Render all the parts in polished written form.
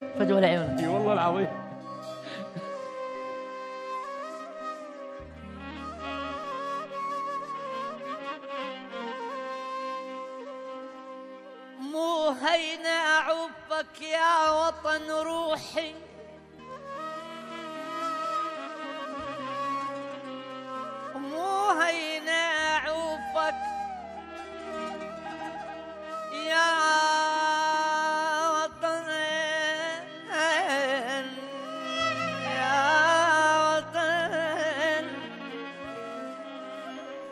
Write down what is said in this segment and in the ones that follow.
فجوة العيون. اي والله العظيم. مو هينا أعوفك يا وطن روحي، مو هينا أعوفك يا وطن، يا وطن،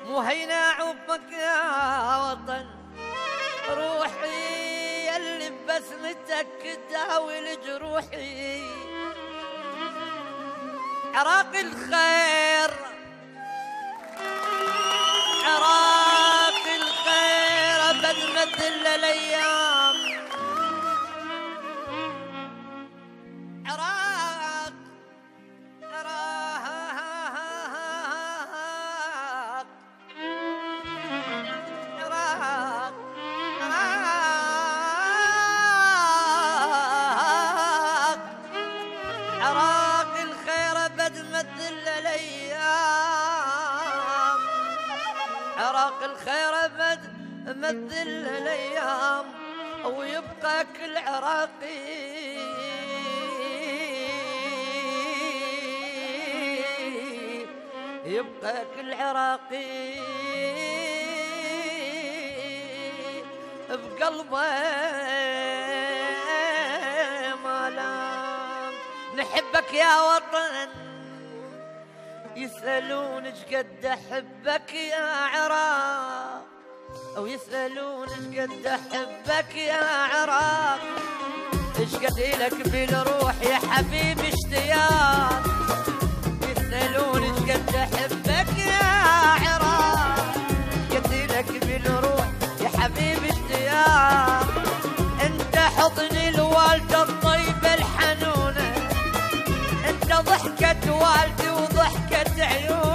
مو هينا أعوفك يا وطن روحي يلي ببسمتك تداوي لجروحي. عراق الخير، عراق الخير أبد ما تذل الأيام. عراق، عراق، عراق، عراق الخير أبد ما تذل الأيام. عراق الخير أبد ما تذل الأيام، ويبقى كل عراقي يبقى كل عراقي بقلبه مالام. نحبك يا وطن، يسألون ايش قد احبك يا عراق، او يسألون ايش قد احبك يا عراق. ايش قد لك بالروح يا حبيبي اشتياق، يسألون ايش قد احبك يا عراق. قد لك بالروح يا حبيبي اشتياق. انت حضني الوالدة الطيبة الحنونة، انت ضحكة والدي وضحكة عيوني.